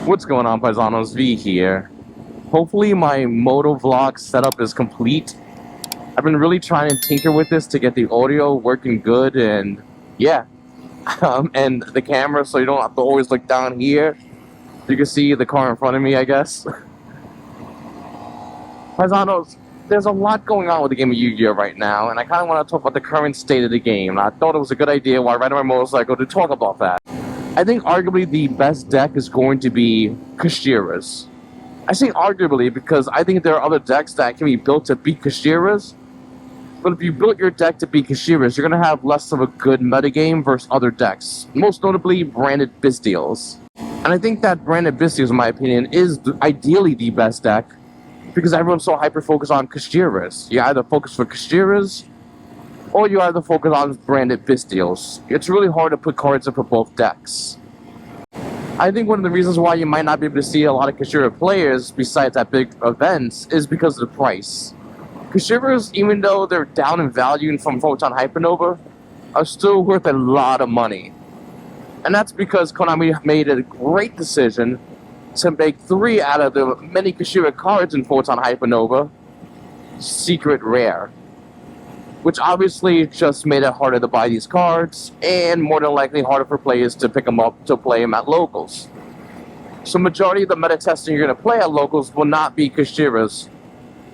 What's going on, Paisanos? V here. Hopefully my Motovlog setup is complete. I've been really trying to tinker with this to get the audio working good, and yeah. And the camera, so you don't have to always look down here. You can see the car in front of me, I guess. Paisanos, there's a lot going on with the game of Yu-Gi-Oh right now, and I kind of want to talk about the current state of the game. And I thought it was a good idea while riding my motorcycle to talk about that. I think arguably the best deck is going to be Kashira's. I say arguably because I think there are other decks that can be built to beat Kashira's. But if you built your deck to beat Kashira's, you're going to have less of a good metagame versus other decks. Most notably, branded Bystials. And I think that branded Bystials, in my opinion, is ideally the best deck. Because everyone's so hyper-focused on Kashira's. You either focus for Kashira's, or you either focus on branded Bystials. It's really hard to put cards in for both decks. I think one of the reasons why you might not be able to see a lot of Kashira players, besides at big events, is because of the price. Kashiras, even though they're down in value from Photon Hypernova, are still worth a lot of money. And that's because Konami made a great decision to make 3 out of the many Kashira cards in Photon Hypernova secret rare. Which obviously just made it harder to buy these cards, and more than likely harder for players to pick them up to play them at locals. So majority of the meta testing you're going to play at locals will not be Kashira's,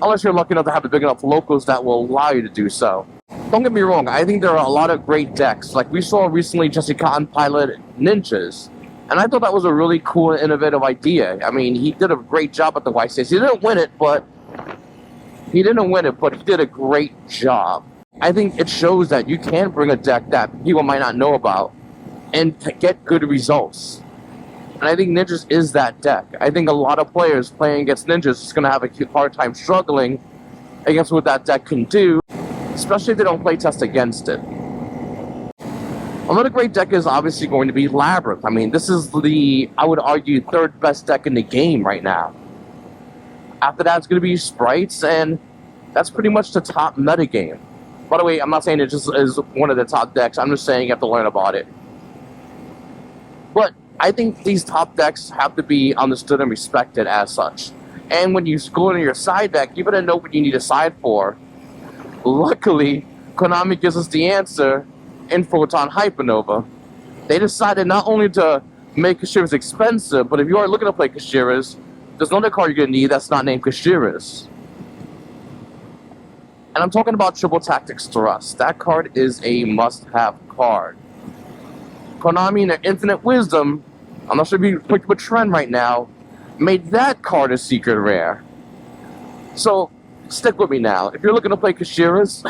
unless you're lucky enough to have the big enough locals that will allow you to do so. Don't get me wrong, I think there are a lot of great decks. Like we saw recently Jesse Cotton pilot Ninjas, and I thought that was a really cool and innovative idea. I mean, he did a great job at the White States. He didn't win it, but he did a great job. I think it shows that you can bring a deck that people might not know about and get good results. And I think Ninjas is that deck. I think a lot of players playing against Ninjas is going to have a hard time struggling against what that deck can do, especially if they don't play test against it. Another great deck is obviously going to be Labyrinth. I mean, this is the, I would argue, 3rd best deck in the game right now. After that, it's going to be Sprites, and that's pretty much the top metagame. By the way, I'm not saying it just is one of the top decks. I'm just saying you have to learn about it. But I think these top decks have to be understood and respected as such. And when you go into your side deck, you better know what you need a side for. Luckily, Konami gives us the answer in Photon Hypernova. They decided not only to make Kashira's expensive, but if you are looking to play Kashira's, there's another card you're going to need that's not named Kashira's. And I'm talking about Triple Tactics Thrust. That card is a must-have card. Konami, in their infinite wisdom, I'm not sure if you picked up a trend right now, made that card a secret rare. So, stick with me now. If you're looking to play Kashira's,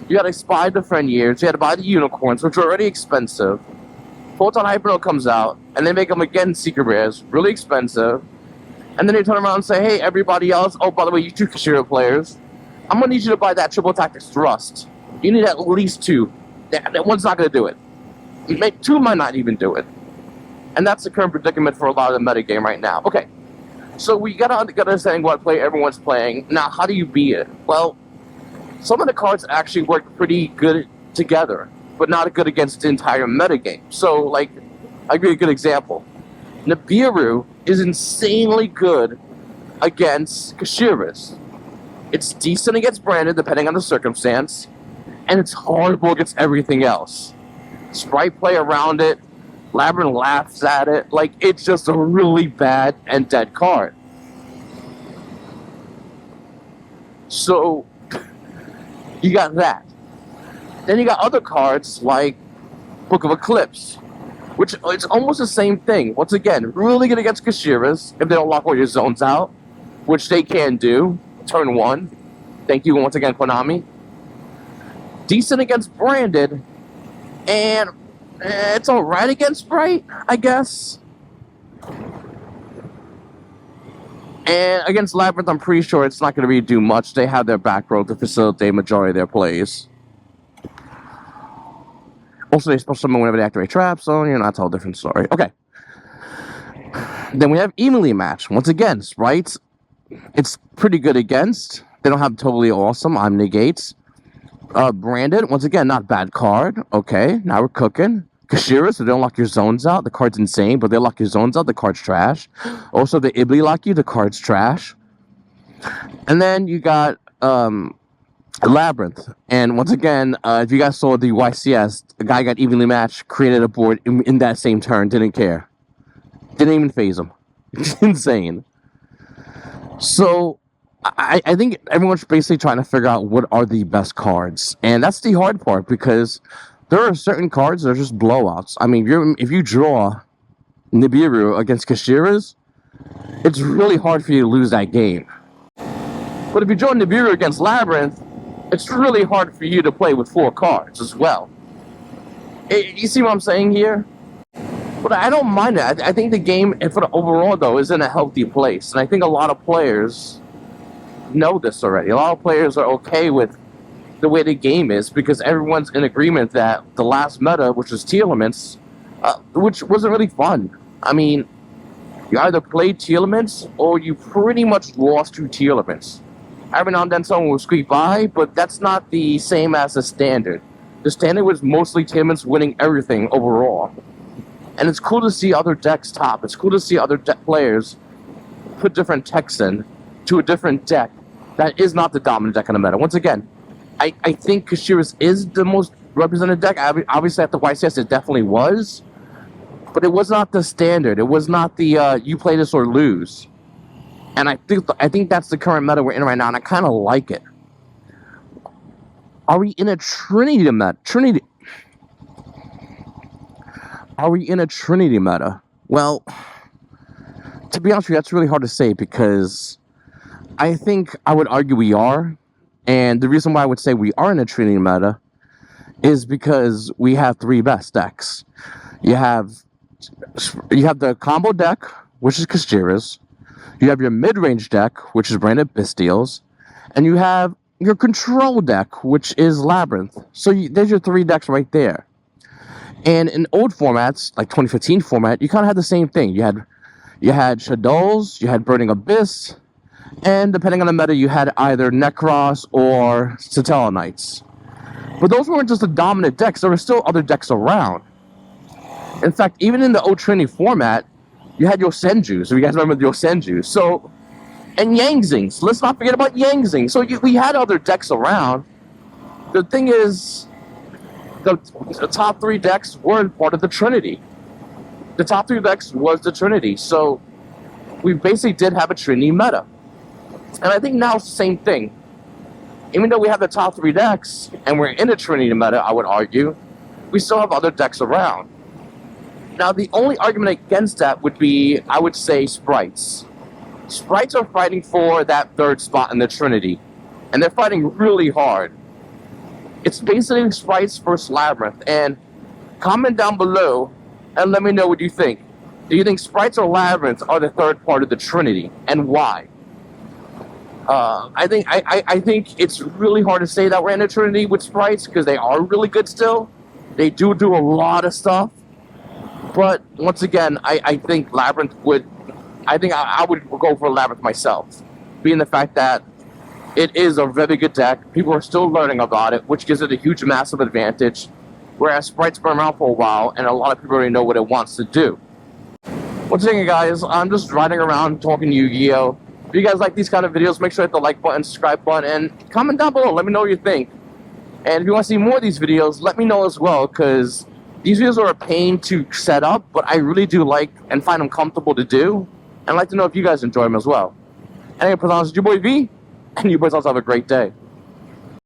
you gotta buy the friend years, you gotta buy the unicorns, which are already expensive. Photon Hypernova comes out, and they make them again secret rares, really expensive. And then they turn around and say, hey, everybody else, oh, by the way, you 2 Kashira players, I'm going to need you to buy that Triple Tactics Thrust. You need at least 2. That one's not going to do it. 2 might not even do it. And that's the current predicament for a lot of the metagame right now. Okay, so we got to understand what play everyone's playing. Now, how do you beat it? Well, some of the cards actually work pretty good together, but not good against the entire metagame. So, like, I'll give you a good example. Nibiru is insanely good against Kashira's. It's decent against Branded, depending on the circumstance, and it's horrible against everything else. Sprite play around it, Labyrinth laughs at it, like, it's just a really bad and dead card. So, you got that. Then you got other cards, like Book of Eclipse, which it's almost the same thing. Once again, really good against Kashira's, if they don't lock all your zones out, which they can do. Turn 1. Thank you once again, Konami. Decent against Branded, and it's alright against Sprite, I guess. And against Labyrinth, I'm pretty sure it's not going to really do much. They have their back row to facilitate majority of their plays. Also, they special summon whenever they activate traps, so, you know, that's a whole different story. Okay. Then we have Evenly Matched. Once again, Sprites, it's pretty good against. They don't have totally awesome. I'm negates. Branded, once again, not bad card. Okay, now we're cooking. Kashira, so they don't lock your zones out. The card's insane, but they lock your zones out. The card's trash. Also, the Ibli lock you. The card's trash. And then you got Labyrinth. And once again, if you guys saw the YCS, a guy got evenly matched, created a board in that same turn, didn't care. Didn't even phase him. It's insane. So, I think everyone's basically trying to figure out what are the best cards. And that's the hard part, because there are certain cards that are just blowouts. I mean, if you draw Nibiru against Kashiras, it's really hard for you to lose that game. But if you draw Nibiru against Labyrinth, it's really hard for you to play with 4 cards as well. You see what I'm saying here? But I don't mind it. I think the game, for the overall, though, is in a healthy place. And I think a lot of players know this already. A lot of players are okay with the way the game is, because everyone's in agreement that the last meta, which was T-Elements, which wasn't really fun. I mean, you either played T-Elements or you pretty much lost to T-Elements. Every now and then someone will squeak by, but that's not the same as the standard. The standard was mostly T-Elements winning everything overall. And it's cool to see other decks top. It's cool to see other players put different techs in to a different deck that is not the dominant deck in the meta. Once again, I think Kashiras is the most represented deck. Obviously, at the YCS, it definitely was. But it was not the standard. It was not the you play this or lose. And I think that's the current meta we're in right now, and I kind of like it. Are we in a Trinity meta? Are we in a Trinity meta? Well, to be honest with you, that's really hard to say, because I think I would argue we are. And the reason why I would say we are in a Trinity meta is because we have 3 best decks. You have the combo deck, which is Kashiras. You have your mid-range deck, which is Branded Bastiles. And you have your control deck, which is Labyrinth. So there's your 3 decks right there. And in old formats, like 2015 format, you kind of had the same thing. You had Shadows, you had Burning Abyss, and depending on the meta, you had either Necros or Satella Knights. But those weren't just the dominant decks. There were still other decks around. In fact, even in the old Trinity format, you had Yosenjus. So you guys remember the Yosenjus. So, and Yangzings. Let's not forget about Yangzings. So we had other decks around. The thing is, the top 3 decks were part of the Trinity. The top 3 decks was the Trinity. So we basically did have a Trinity meta. And I think now it's the same thing. Even though we have the top 3 decks, and we're in a Trinity meta, I would argue, we still have other decks around. Now, the only argument against that would be, I would say, Sprites. Sprites are fighting for that 3rd spot in the Trinity. And they're fighting really hard. It's basically Sprites versus Labyrinth. And comment down below and let me know what you think. Do you think Sprites or Labyrinth are the 3rd part of the Trinity? And why? I think it's really hard to say that we're in a Trinity with Sprites, because they are really good still. They do a lot of stuff. But once again, I think Labyrinth would... I would go for Labyrinth myself. Being the fact that it is a very good deck. People are still learning about it, which gives it a huge, massive advantage. Whereas Sprites been around for a while, and a lot of people already know what it wants to do. Once again, guys, I'm just riding around talking Yu-Gi-Oh! If you guys like these kind of videos, make sure to hit the like button, subscribe button, and comment down below. Let me know what you think. And if you want to see more of these videos, let me know as well, because these videos are a pain to set up, but I really do like and find them comfortable to do. And I'd like to know if you guys enjoy them as well. Anyway, it's your boy V, and you boys also have a great day.